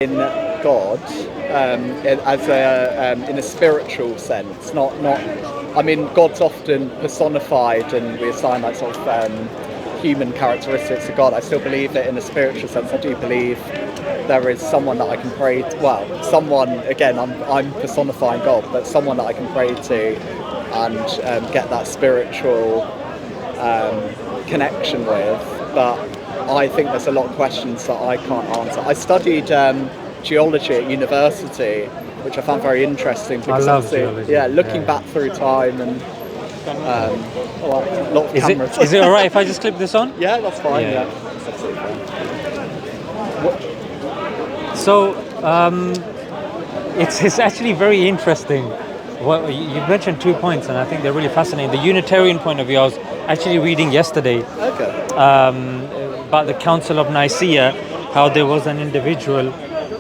in God in a spiritual sense, not. I mean, God's often personified, and we assign like sort of human characteristics to God. I still believe that in a spiritual sense. I do believe there is someone that I can pray to. Well, someone, again, I'm personifying God, but someone that I can pray to and get that spiritual connection with. But I think there's a lot of questions that I can't answer. I studied geology at university, which I found very interesting because I love geology. Looking back through time and a lot of cameras. Is it alright if I just clip this on? Yeah, that's fine. Yeah. That's absolutely fine. So it's actually very interesting. Well, you mentioned 2 points, and I think they're really fascinating. The Unitarian point of view, I was actually reading yesterday about the Council of Nicaea, how there was an individual,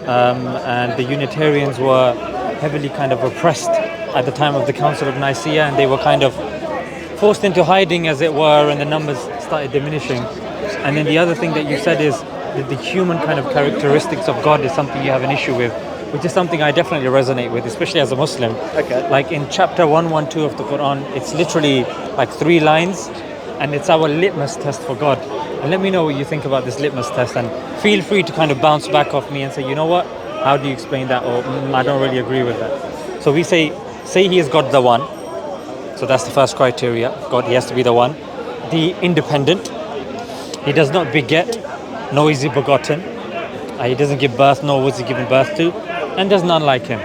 and the Unitarians were heavily kind of oppressed at the time of the Council of Nicaea, and they were kind of forced into hiding, as it were, and the numbers started diminishing. And then the other thing that you said is that the human kind of characteristics of God is something you have an issue with, which is something I definitely resonate with, especially as a Muslim. Okay. Like in chapter 112 of the Quran, it's literally like 3 lines, and it's our litmus test for God. And let me know what you think about this litmus test, and feel free to kind of bounce back off me and say, you know what, how do you explain that, or I don't really agree with that. So we say he is God the one. So that's the first criteria. God, he has to be the one. The independent. He does not beget, nor is he begotten. He doesn't give birth, nor was he given birth to, and there's none like him.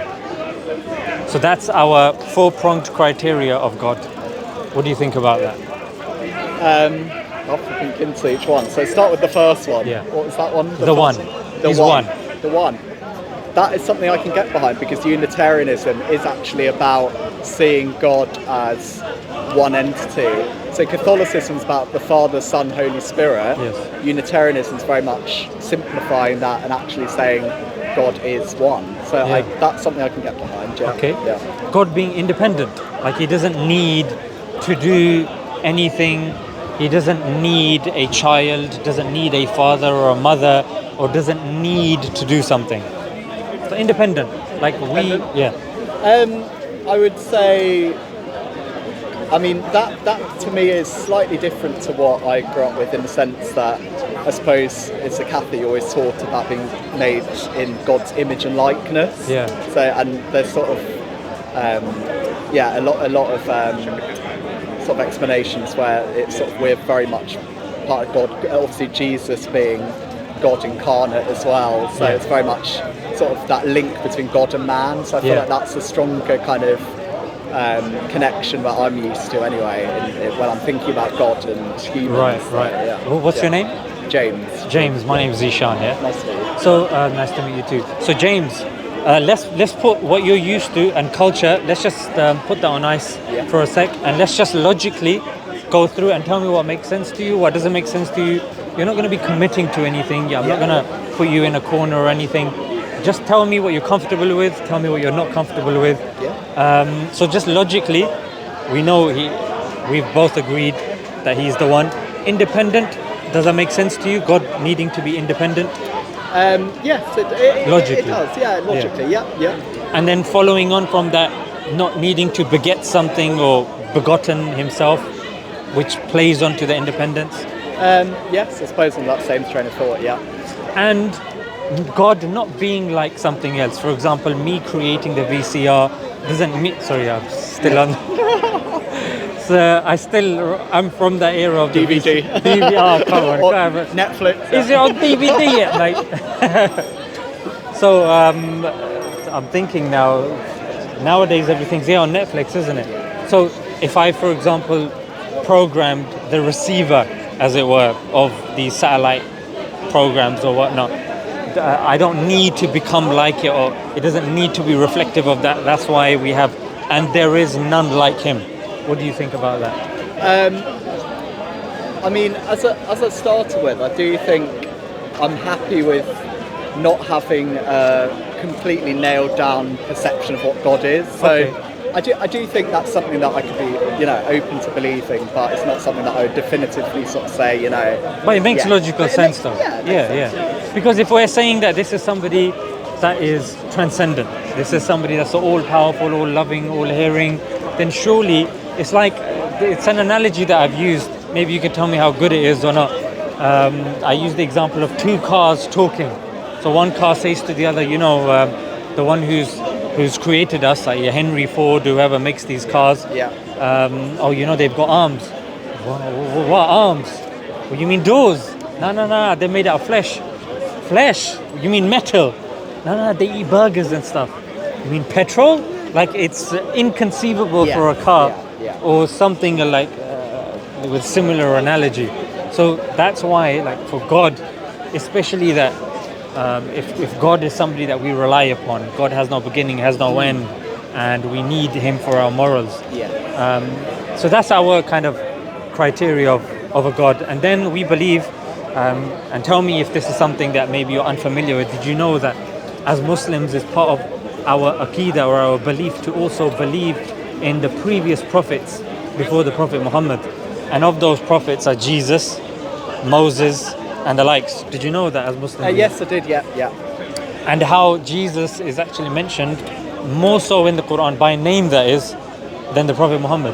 So that's our 4-pronged criteria of God. What do you think about that? I'll have to think into each one. So start with the first one. Yeah. What was that one? The one. He's one. The one. That is something I can get behind, because Unitarianism is actually about seeing God as one entity. So Catholicism is about the Father, Son, Holy Spirit. Yes. Unitarianism is very much simplifying that and actually saying God is one. So that's something I can get behind. Yeah. Okay. Yeah. God being independent, like he doesn't need to do anything. He doesn't need a child, doesn't need a father or a mother, or doesn't need to do something. So independent, like I would say, I mean, that to me is slightly different to what I grew up with, in the sense that I suppose as a Catholic you're always taught about being made in God's image and likeness. Yeah. So, and there's sort of a lot of sort of explanations where it's sort of we're very much part of God. Obviously Jesus being God incarnate as well, so it's very much sort of that link between God and man. So I feel like that's a stronger kind of connection that I'm used to anyway when I'm thinking about God and humans. Right. Yeah. What's your name? James. My name is Zishan. Yeah. Nice to meet you. So nice to meet you too. So James, let's put what you're used to and culture. Let's just put that on ice for a sec, and let's just logically go through and tell me what makes sense to you, what doesn't make sense to you. You're not going to be committing to anything. I'm not going to put you in a corner or anything. Just tell me what you're comfortable with. Tell me what you're not comfortable with. So just logically, we know we've both agreed that he's the one. Independent, does that make sense to you? God needing to be independent? Yes, it logically. It does. Yeah, logically. Yeah. And then following on from that, not needing to beget something or begotten himself, which plays onto the independence. Yes, I suppose on that same train of thought. Yeah. And God not being like something else. For example, me creating the VCR doesn't mean... Sorry, I'm still on... So I'm from that era of DVD. DVD. Oh, come on. Netflix. Is it on DVD yet? So I'm thinking now, nowadays everything's here on Netflix, isn't it? So if I, for example, programmed the receiver, as it were, of these satellite programs or whatnot, I don't need to become like it, or it doesn't need to be reflective of that. That's why we have, and there is none like him. What do you think about that? I mean, as I started with, I do think I'm happy with not having a completely nailed down perception of what God is. So I do think that's something that I could be, open to believing, but it's not something that I would definitively sort of say, But it makes logical sense, though. Yeah. Because if we're saying that this is somebody that is transcendent, this is somebody that's all powerful, all loving, all hearing, then surely it's like, it's an analogy that I've used. Maybe you can tell me how good it is or not. I use the example of two cars talking. So one car says to the other, the one who's created us, like Henry Ford, whoever makes these cars. Yeah. They've got arms. What arms? Well, you mean doors? No, they're made out of flesh. Flesh? You mean metal? No, they eat burgers and stuff. You mean petrol? Like, it's inconceivable for a car or something like with similar analogy. So that's why, like, for God, especially that if God is somebody that we rely upon, God has no beginning, has no end, and we need him for our morals. So that's our kind of criteria of a God. And then we believe, and tell me if this is something that maybe you're unfamiliar with. Did you know that as Muslims, it's part of our aqidah or our belief to also believe in the previous prophets before the Prophet Muhammad? And of those prophets are Jesus, Moses, and the likes. Did you know that as Muslims? Yes, I did, yeah. And how Jesus is actually mentioned more so in the Quran, by name that is, than the Prophet Muhammad.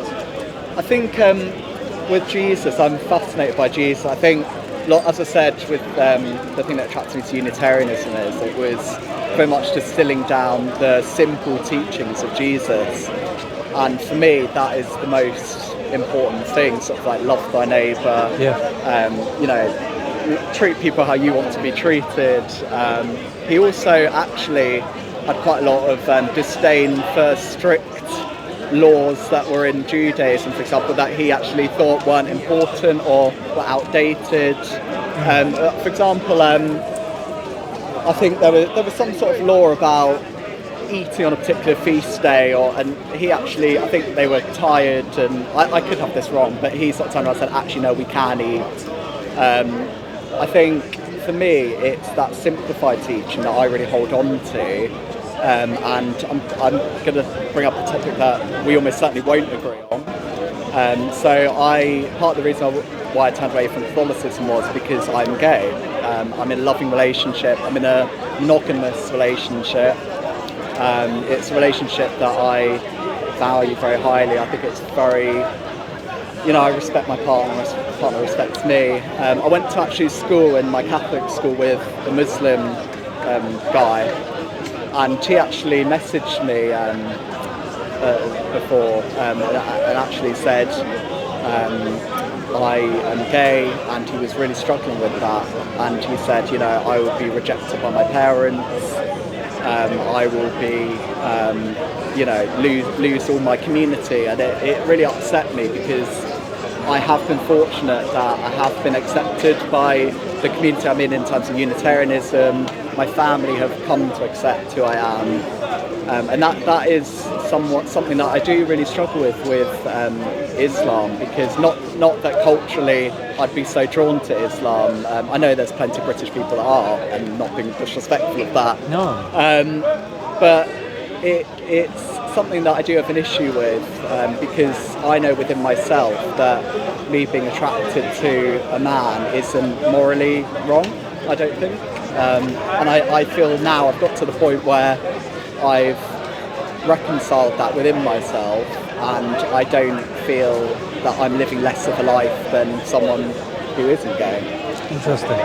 I think with Jesus, I'm fascinated by Jesus. I think, as I said, with the thing that attracted me to Unitarianism is it was very much distilling down the simple teachings of Jesus. And for me, that is the most important thing, sort of like love thy neighbour, treat people how you want to be treated. He also actually had quite a lot of disdain for strict laws that were in Judaism, for example, that he actually thought weren't important or were outdated. For example, I think there was some sort of law about eating on a particular feast day, and he actually, I think they were tired, and I could have this wrong, but he sort of turned around and said, actually no, we can eat. I think for me it's that simplified teaching that I really hold on to, and I'm going to bring up a topic that we almost certainly won't agree on. Part of the reason why I turned away from Catholicism was because I'm gay. I'm in a loving relationship, I'm in a monogamous relationship. It's a relationship that I value very highly. I think it's very, I respect my partner, my partner respects me. I went to actually school in my Catholic school with a Muslim guy, and he actually messaged me before and actually said I am gay, and he was really struggling with that, and he said, I will be rejected by my parents. I will be, lose all my community, and it really upset me because I have been fortunate that I have been accepted by the community I'm in terms of Unitarianism. My family have come to accept who I am, and that is something that I do really struggle with Islam, because not that culturally I'd be so drawn to Islam. I know there's plenty of British people that are, and not being disrespectful of that. No. But it's something that I do have an issue with, because I know within myself that me being attracted to a man isn't morally wrong, I don't think. And I feel now I've got to the point where I've reconciled that within myself, and I don't feel that I'm living less of a life than someone who isn't gay. Interesting.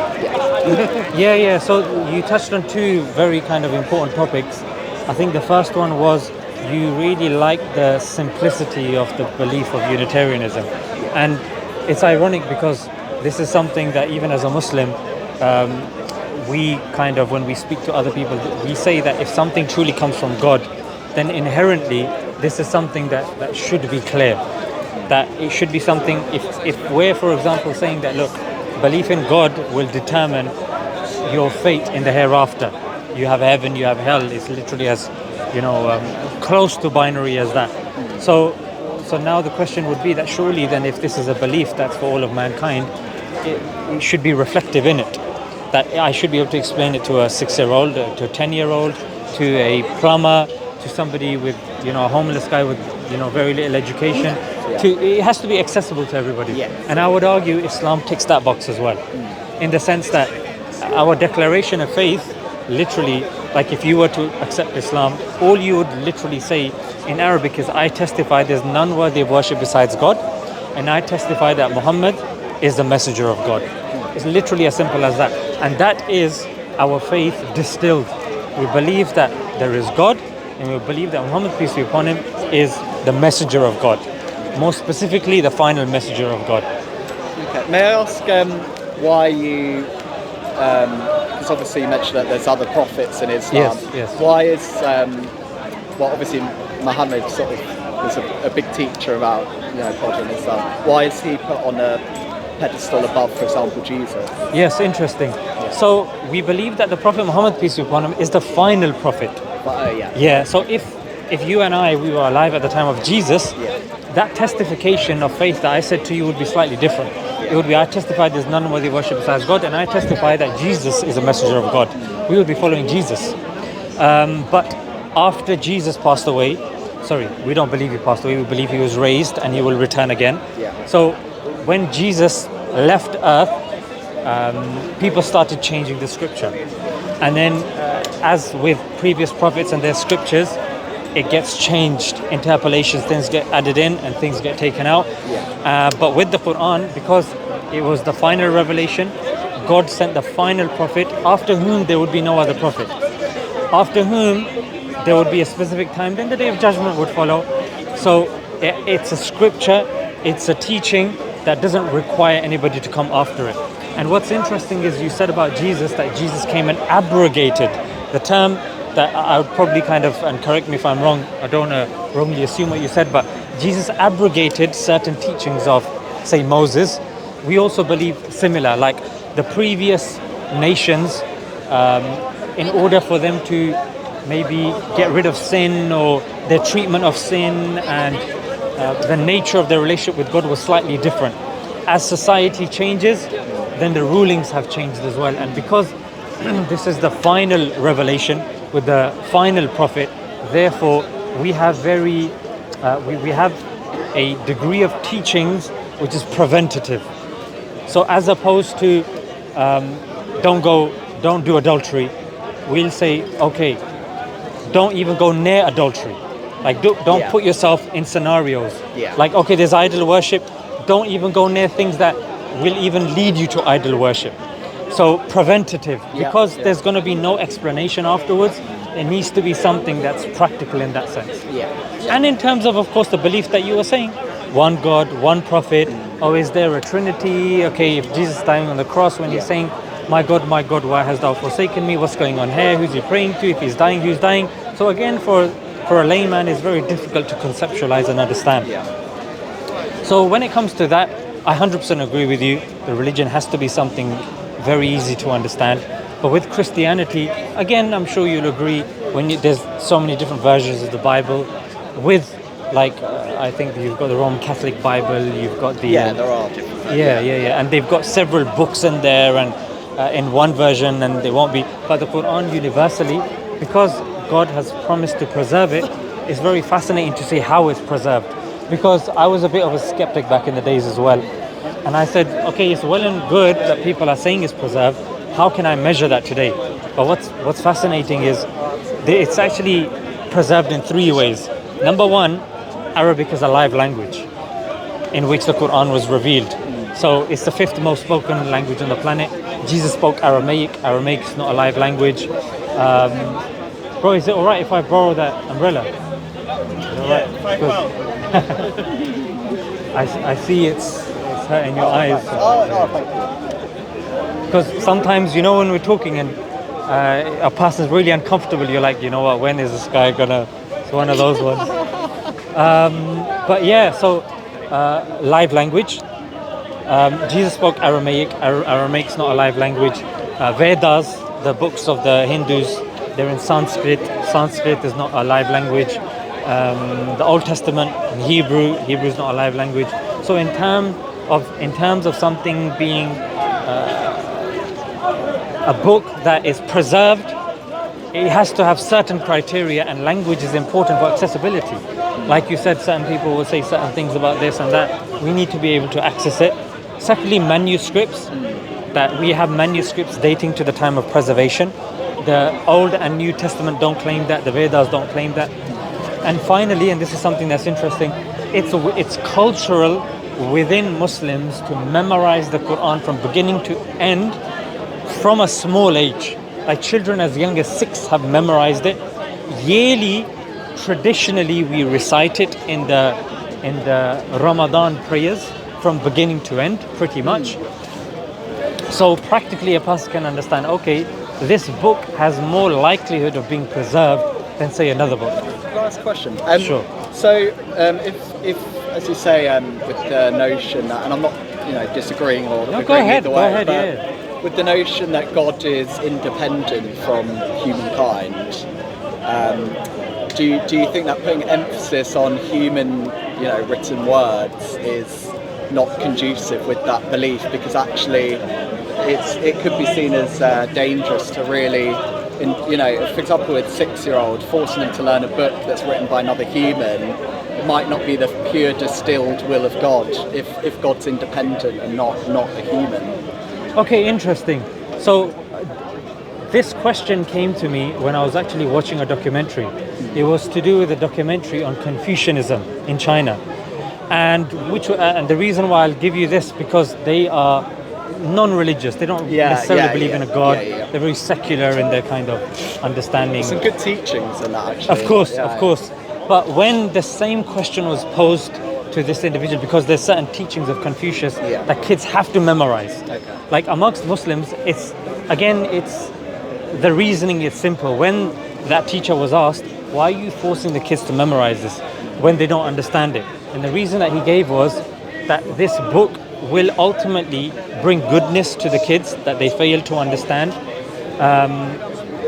Yeah. Yeah. So you touched on two very kind of important topics. I think the first one was you really like the simplicity of the belief of Unitarianism. And it's ironic because this is something that even as a Muslim, we kind of, when we speak to other people, we say that if something truly comes from God, then inherently this is something that should be clear. That it should be something, if we're, for example, saying that, look, belief in God will determine your fate in the hereafter. You have heaven, you have hell. It's literally as, close to binary as that. So now the question would be that surely then if this is a belief that's for all of mankind, it should be reflective in it. That I should be able to explain it to a 6-year-old, to a 10-year-old, to a plumber, to somebody with, a homeless guy with, very little education. Yeah. It has to be accessible to everybody. Yes. And I would argue Islam ticks that box as well. In the sense that our declaration of faith literally like if you were to accept Islam, all you would literally say in Arabic is, I testify there's none worthy of worship besides God, and I testify that Muhammad is the messenger of God. It's literally as simple as that. And that is our faith distilled. We believe that there is God, and we believe that Muhammad, peace be upon him, is the messenger of God. More specifically, the final messenger of God. Okay. May I ask why you, because obviously you mentioned that there's other prophets in Islam. Yes. Why is, well, obviously Muhammad sort of was a big teacher about, God in Islam. Why is he put on a pedestal above, for example, Jesus? Yes, interesting. So we believe that the Prophet Muhammad, peace be upon him, is the final prophet. Yeah. So if you and I, we were alive at the time of Jesus, that testification of faith that I said to you would be slightly different. It would be, I testify there's none worthy of worship besides God, and I testify that Jesus is a messenger of God. We would be following Jesus. But after Jesus passed away, we don't believe he passed away, we believe he was raised and he will return again. So when Jesus left earth, people started changing the scripture. And then as with previous prophets and their scriptures, it gets changed, interpolations, things get added in and things get taken out. But with the Quran, because it was the final revelation, God sent the final prophet, after whom there would be no other prophet. After whom there would be a specific time, then the day of judgment would follow. So it's a scripture, it's a teaching that doesn't require anybody to come after it. And what's interesting is you said about Jesus, that Jesus came and abrogated the term that I would probably kind of, and correct me if I'm wrong, I don't want to wrongly assume what you said, but Jesus abrogated certain teachings of, say, Moses. We also believe similar, like the previous nations, in order for them to maybe get rid of sin or their treatment of sin and the nature of their relationship with God was slightly different. As society changes, then the rulings have changed as well. And because this is the final revelation with the final prophet, therefore we have we have a degree of teachings which is preventative. So as opposed to don't do adultery, we'll say, okay, don't even go near adultery. Like don't put yourself in scenarios. Like, okay, there's idol worship, don't even go near things that will even lead you to idol worship. So preventative, because there's going to be no explanation afterwards. It needs to be something that's practical in that sense. And in terms of course, the belief that you were saying, one God, one prophet, or is there a Trinity? Okay, if Jesus is dying on the cross, when he's saying, my God, why hast thou forsaken me? What's going on here? Who's he praying to? If he's dying, who's dying? So again, for a layman, it's very difficult to conceptualize and understand. So when it comes to that, I 100% agree with you. The religion has to be something very easy to understand. But with Christianity, again, I'm sure you'll agree, there's so many different versions of the Bible. With, I think you've got the Roman Catholic Bible, you've got the... there are different. And they've got several books in there, and in one version, and they won't be. But the Quran universally, because God has promised to preserve it, it's very fascinating to see how it's preserved. Because I was a bit of a skeptic back in the days as well. And I said, okay, it's well and good that people are saying it's preserved. How can I measure that today? But what's fascinating is it's actually preserved in three ways. Number one, Arabic is a live language in which the Quran was revealed. So it's the fifth most spoken language on the planet. Jesus spoke Aramaic. Aramaic is not a live language. Bro, is it alright if I borrow that umbrella? I see it's hurting your eyes. Because sometimes, when we're talking and a person's really uncomfortable, you're like, you know what, when is this guy gonna... It's one of those ones. But yeah, so live language. Jesus spoke Aramaic. Aramaic's not a live language. Vedas, the books of the Hindus, they're in Sanskrit. Sanskrit is not a live language. The Old Testament in Hebrew is not a live language. So in terms of something being a book that is preserved, it has to have certain criteria, and language is important for accessibility. Like you said, certain people will say certain things about this and that. We need to be able to access it. Secondly, manuscripts, that we have manuscripts dating to the time of preservation. The Old and New Testament don't claim that. The Vedas don't claim that. And finally, and this is something that's interesting, it's cultural within Muslims to memorize the Quran from beginning to end from a small age. Like children as young as 6 have memorized it. Yearly, traditionally, we recite it in the Ramadan prayers from beginning to end, pretty much. So practically a person can understand, okay, this book has more likelihood of being preserved than say another book. Last question. Sure. So, if as you say, with the notion that, and I'm not, disagreeing or No, agreeing go ahead. either way, Go ahead. but Yeah. with the notion that God is independent from humankind, do you think that putting emphasis on human, written words is not conducive with that belief? Because actually, it could be seen as dangerous to really. For example, with 6-year-old, forcing them to learn a book that's written by another human, it might not be the pure distilled will of God if God's independent and not a human. Okay, interesting. So this question came to me when I was actually watching a documentary. It was to do with a documentary on Confucianism in China. And the reason why I'll give you this, because they are non-religious. They don't necessarily believe in a God. They're very secular in their kind of understanding. Some good teachings in that, actually. Of course. But when the same question was posed to this individual, because there's certain teachings of Confucius that kids have to memorize. Okay. Like amongst Muslims, it's the reasoning is simple. When that teacher was asked, why are you forcing the kids to memorize this when they don't understand it? And the reason that he gave was that this book will ultimately bring goodness to the kids that they fail to understand.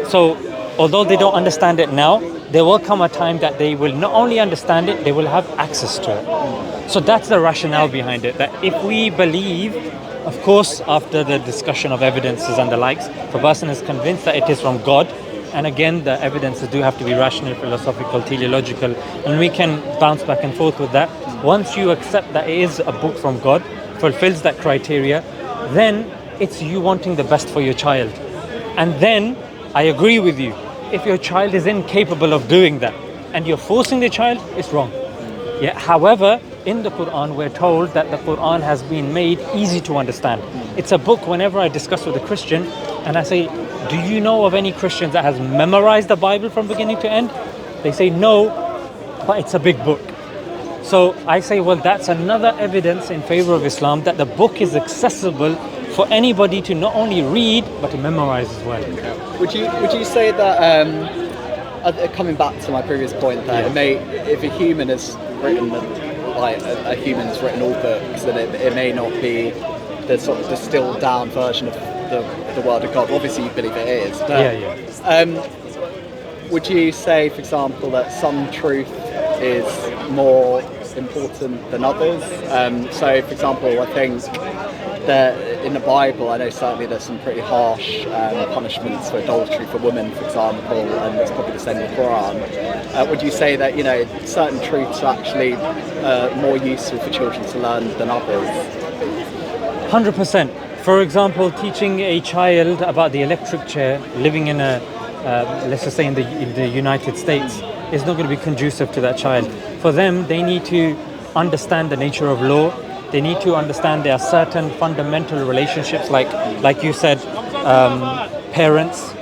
So although they don't understand it now, there will come a time that they will not only understand it, they will have access to it. So that's the rationale behind it, that if we believe, of course, after the discussion of evidences and the likes, if a person is convinced that it is from God, and again, the evidences do have to be rational, philosophical, teleological, and we can bounce back and forth with that. Once you accept that it is a book from God, fulfills that criteria, then it's you wanting the best for your child. And then, I agree with you, if your child is incapable of doing that, and you're forcing the child, it's wrong. Yeah. However, in the Quran, we're told that the Quran has been made easy to understand. It's a book, whenever I discuss with a Christian, and I say, do you know of any Christians that has memorized the Bible from beginning to end? They say no, but it's a big book. So I say, well, that's another evidence in favor of Islam that the book is accessible for anybody to not only read, but to memorize as well. Would you say that, coming back to my previous point, that if a human has written, a human has written all books, then it may not be the sort of distilled down version of the word of God. Obviously, you believe it is. But, would you say, for example, that some truth is more important than others? So, for example, I think that in the Bible, I know certainly there's some pretty harsh punishments for adultery for women, for example, and it's probably the same in the Quran. Would you say that certain truths are actually more useful for children to learn than others? 100%. For example, teaching a child about the electric chair, living in let's just say in the United States, is not going to be conducive to that child. For them, they need to understand the nature of law. They need to understand there are certain fundamental relationships, like you said, parents,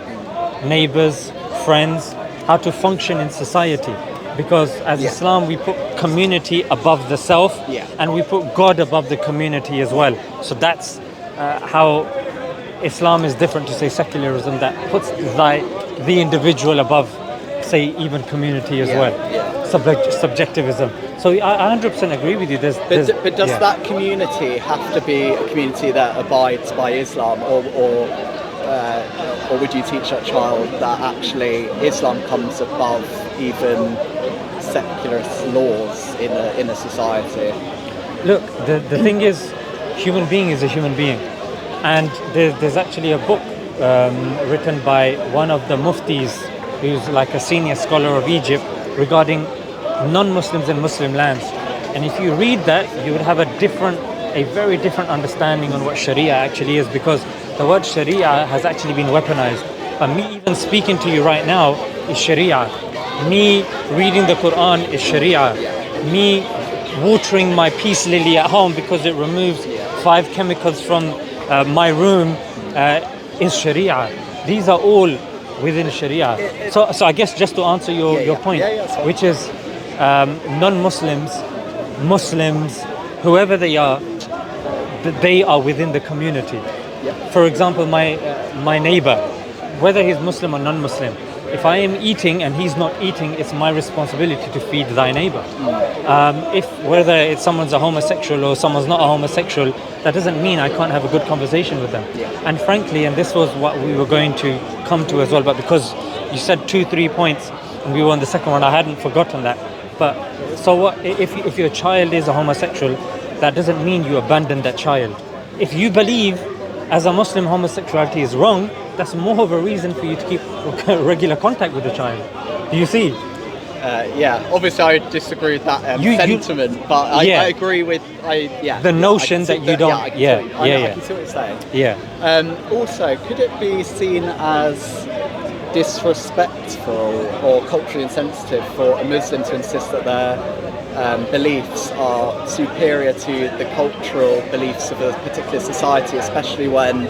neighbors, friends, how to function in society. Because as Islam, we put community above the self, and we put God above the community as well. So that's how Islam is different to, say, secularism, that puts the individual above, say, even community as well. Subjectivism. So I 100% agree with you. But does that community have to be a community that abides by Islam, or would you teach a child that actually Islam comes above even secularist laws in a society? Look, the thing is, human being is a human being, and there's actually a book written by one of the muftis, who's like a senior scholar of Egypt, regarding non-Muslims in Muslim lands. And if you read that, you would have a very different understanding on what Sharia actually is, because the word Sharia has actually been weaponized. But me even speaking to you right now is Sharia. Me reading the Quran is Sharia. Me watering my peace lily at home because it removes 5 chemicals from my room is Sharia. These are all within Sharia. So I guess just to answer your point, which is non-Muslims, Muslims, whoever they are within the community. For example, my neighbor, whether he's Muslim or non-Muslim, if I am eating and he's not eating, it's my responsibility to feed thy neighbor. If whether it's someone's a homosexual or someone's not a homosexual, that doesn't mean I can't have a good conversation with them. And frankly, and this was what we were going to come to as well, but because you said 2-3 points and we were on the second one, I hadn't forgotten that. But so what if your child is a homosexual, that doesn't mean you abandon that child. If you believe as a Muslim homosexuality is wrong, that's more of a reason for you to keep regular contact with the child. Do you see? Obviously I disagree with that sentiment, but I agree with the notion that you don't. I can see what you're saying. Also, could it be seen as disrespectful or culturally insensitive for a Muslim to insist that their beliefs are superior to the cultural beliefs of a particular society, especially when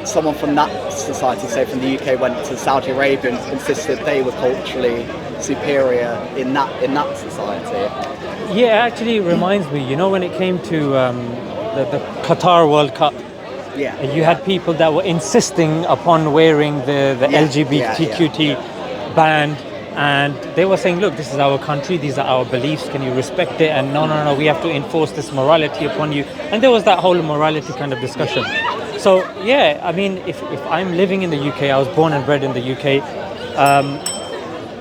someone from that society, say from the UK, went to Saudi Arabia and insisted they were culturally superior in that society? Yeah, it actually reminds me, you know, when it came to the Qatar World Cup, you had people that were insisting upon wearing the LGBTQT band, and they were saying, look, this is our country, these are our beliefs, can you respect it? And no, we have to enforce this morality upon you. And there was that whole morality kind of discussion. So I mean, if I'm living in the UK, I was born and bred in the UK,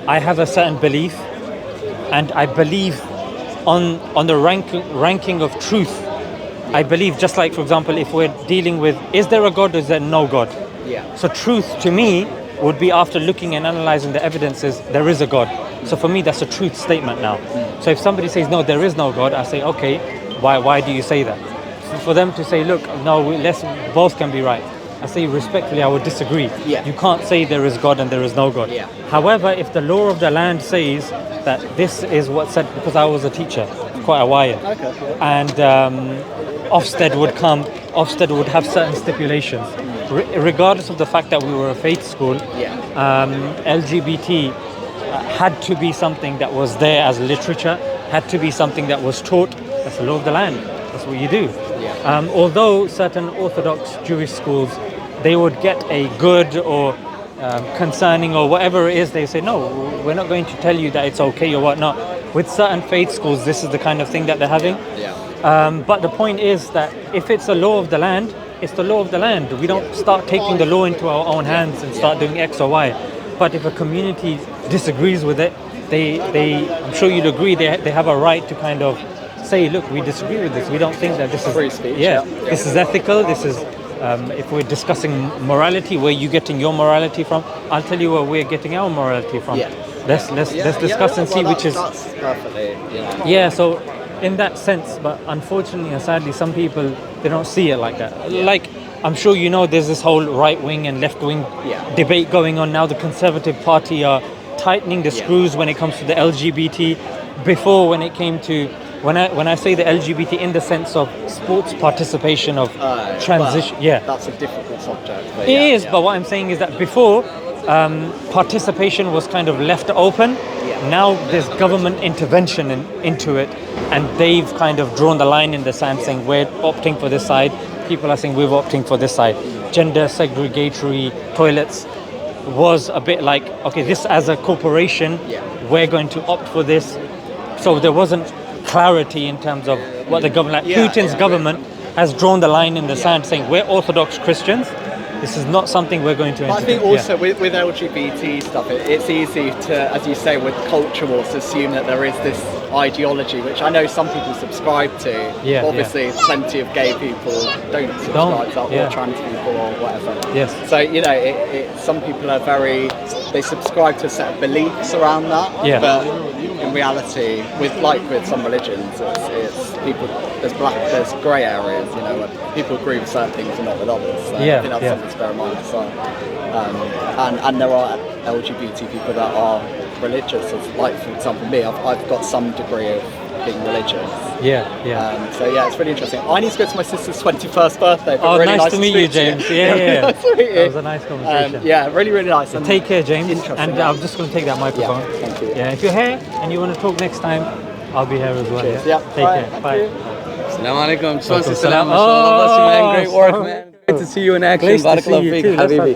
I have a certain belief, and I believe on the ranking of truth. I believe, just like, for example, if we're dealing with, is there a God or is there no God? So truth to me would be, after looking and analyzing the evidences, there is a God. So for me, that's a truth statement now. So if somebody says, no, there is no God, I say, okay, why do you say that? For them to say, look, no, both can be right, I say respectfully, I would disagree. You can't say there is God and there is no God. However, if the law of the land says that this is what's said, because I was a teacher for quite a while, and Ofsted would have certain stipulations. Regardless of the fact that we were a faith school, LGBT had to be something that was there as literature, had to be something that was taught. That's the law of the land. That's what you do. Although certain Orthodox Jewish schools, they would get a good or concerning or whatever it is, they say, no, we're not going to tell you that it's okay or whatnot. With certain faith schools, this is the kind of thing that they're having. But the point is that if it's a law of the land, it's the law of the land. We don't start taking the law into our own hands and start doing X or Y. But if a community disagrees with it, I'm sure you'd agree, they have a right to kind of say, look, we disagree with this. We don't think that this is free speech. This is ethical. This is if we're discussing morality, where you getting your morality from, I'll tell you where we're getting our morality from. Let's discuss and see which is. That's perfectly. So in that sense, but unfortunately and sadly, some people, they don't see it like that. Like, I'm sure you know, there's this whole right-wing and left-wing debate going on now. The Conservative Party are tightening the screws when it comes to the LGBT. Before, when it came to, when I say the LGBT in the sense of sports participation of transition, that's a difficult subject. It is, but what I'm saying is that before, participation was kind of left open. Now there's government intervention into it, and they've kind of drawn the line in the sand, saying we're opting for this side. People are saying we're opting for this side. Gender segregatory toilets was a bit like, okay, this as a corporation, we're going to opt for this. So there wasn't clarity in terms of what the government, Putin's government has drawn the line in the sand, saying we're Orthodox Christians. This is not something we're going to entertain. I think also with LGBT stuff, it's easy to, as you say, with culture wars, to assume that there is this ideology, which I know some people subscribe to. Obviously, plenty of gay people don't subscribe to that, or trans people or whatever. So, you know, some people are they subscribe to a set of beliefs around that. But in reality, with some religions, it's people. There's grey areas, you know, where people agree with certain things and not with others. So I think that's something to bear in mind as well. And there are LGBT people that are religious, like for example me. I've got some degree of being religious. So yeah, it's really interesting. I need to go to my sister's 21st birthday. Oh, really nice to meet you, James. Yeah. Nice to meet you. That was a nice conversation. Yeah, really, really nice. So take care, James. And I'm just going to take that microphone. Yeah, thank you. Yeah, if you're here and you want to talk next time, I'll be here as well. Cheers. Yeah. Yeah. Take Bye. care. Bye. Assalamu alaikum. Just want to say Salam. salam. Mashallah. Bless you, man. Great work, Oh, man. Great to see you in action. Pleased to see Barakallahu you feek, too. That's habibi.